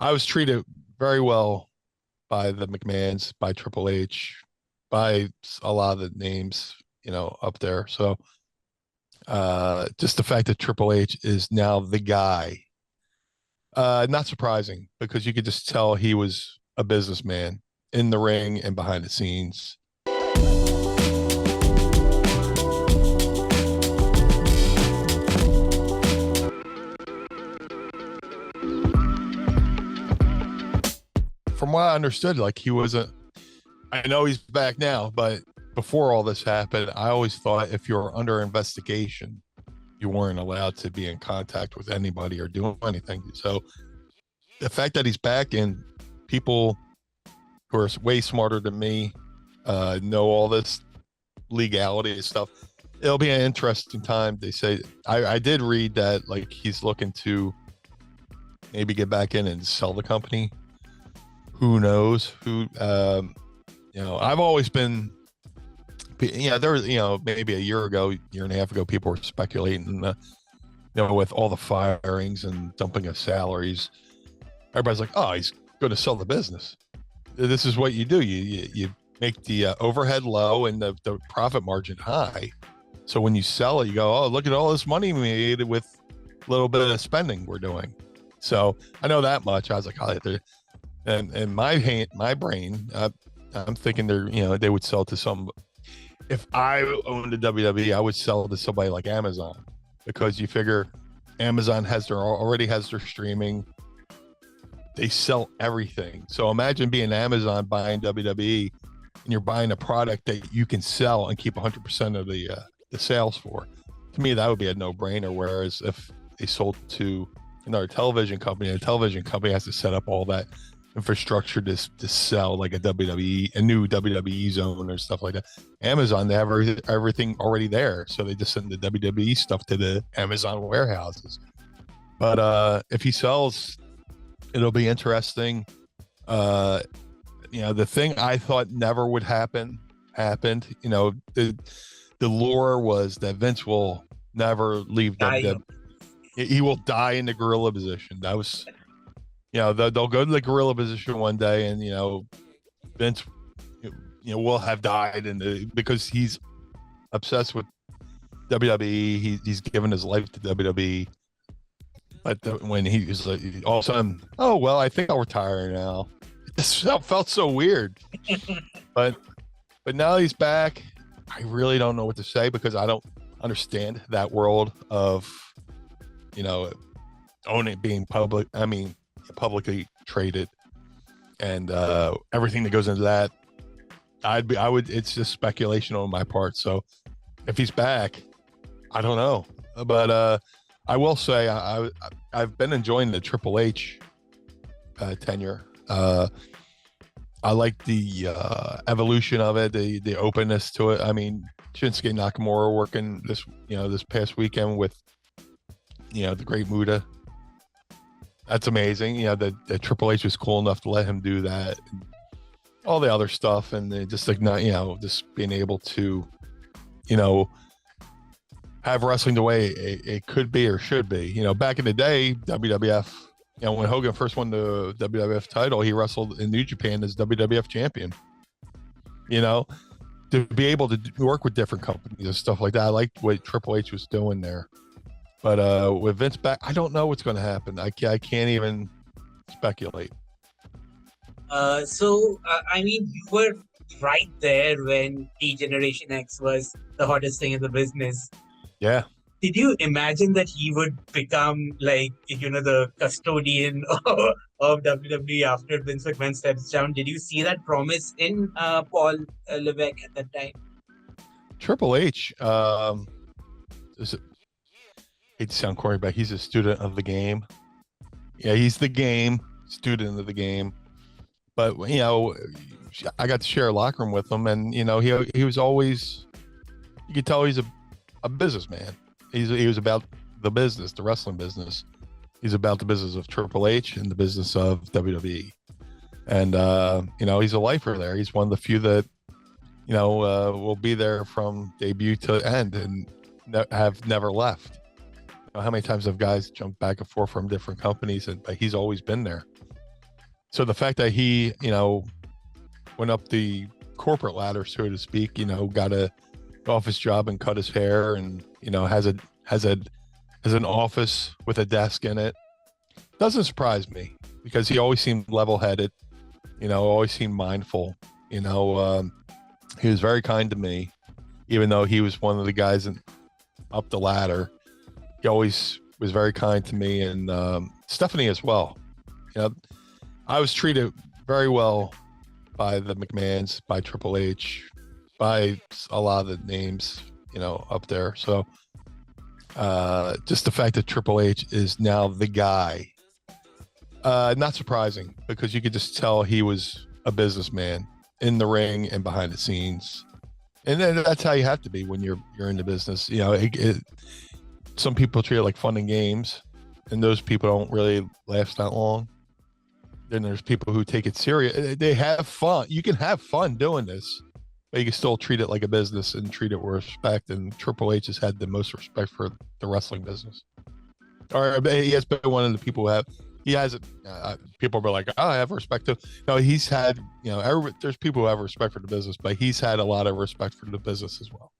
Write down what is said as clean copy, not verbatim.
I was treated very well by the McMahons, by Triple H, by a lot of the names, up there. So just the fact that Triple H is now the guy, not surprising because you could just tell he was a businessman in the ring and behind the scenes. From what I understood, like he wasn't, I know he's back now, but before all this happened, I always thought if you're under investigation, you weren't allowed to be in contact with anybody or do anything. So the fact that he's back and people who are way smarter than me know all this legality and stuff, it'll be an interesting time. They say I did read that like he's looking to maybe get back in and sell the company. Who knows? I've always been, there was, maybe a year ago, year and a half ago, people were speculating, with all the firings and dumping of salaries. Everybody's like, oh, he's going to sell the business. This is what you do. You make the overhead low and the profit margin high. So when you sell it, you go, oh, look at all this money we made with a little bit of spending we're doing. So I know that much. I was like, oh, and my brain, I'm thinking they would sell to some. If I owned a WWE, I would sell to somebody like Amazon, because you figure Amazon already has their streaming. They sell everything. So imagine being Amazon buying WWE, and you're buying a product that you can sell and keep 100% of the sales for. To me, that would be a no-brainer. Whereas if they sold to another television company, a television company has to set up all that infrastructure to sell like a new WWE zone or stuff like that. Amazon, they have everything already there, so they just send the WWE stuff to the Amazon warehouses. But if he sells, it'll be interesting. The thing I thought never would happen happened. The lure was that Vince will never leave WWE. He will die in the gorilla position. That was, they'll go to the gorilla position one day, and Vince, will have died, because he's obsessed with WWE. He's given his life to WWE. But when he was like, all of a sudden, oh well, I think I'll retire now. It felt so weird. but now he's back. I really don't know what to say, because I don't understand that world of, owning, being public. I mean, publicly traded, and everything that goes into that. It's just speculation on my part. So if he's back, I don't know, but I will say I've been enjoying the Triple H tenure. I like the evolution of it, the openness to it. I mean, Shinsuke Nakamura working this past weekend with the Great Muta. That's amazing. The Triple H was cool enough to let him do that. And all the other stuff, and just like not, just being able to, have wrestling the way it could be or should be. Back in the day, WWF, when Hogan first won the WWF title, he wrestled in New Japan as WWF champion. To be able to work with different companies and stuff like that. I liked what Triple H was doing there. But with Vince back, I don't know what's going to happen. I can't even speculate. I mean, you were right there when Generation X was the hottest thing in the business. Yeah. Did you imagine that he would become like, the custodian of WWE after Vince McMahon steps down? Did you see that promise in Paul Levesque at that time? Triple H, hate to sound corny, but he's a student of the game. Yeah, he's the game, student of the game. But I got to share a locker room with him, and he was always, you could tell he's a businessman. He was about the business, the wrestling business. He's about the business of Triple H and the business of WWE. And he's a lifer there. He's one of the few that will be there from debut to end and have never left. How many times have guys jumped back and forth from different companies, but he's always been there. So the fact that he, went up the corporate ladder, so to speak, got a office job and cut his hair, and has an office with a desk in it, doesn't surprise me, because he always seemed level-headed, always seemed mindful. He was very kind to me, even though he was one of the guys up the ladder. He always was very kind to me, and Stephanie as well. I was treated very well by the McMahons, by Triple H, by a lot of the names, up there. So just the fact that Triple H is now the guy, not surprising, because you could just tell he was a businessman in the ring and behind the scenes. And then that's how you have to be when you're in the business. Some people treat it like fun and games, and those people don't really last that long. Then there's people who take it serious. They have fun. You can have fun doing this, but you can still treat it like a business and treat it with respect. And Triple H has had the most respect for the wrestling business. Or he has been one of the people who have. He has people are like, oh, I have respect to. No, he's had. There's people who have respect for the business, but he's had a lot of respect for the business as well.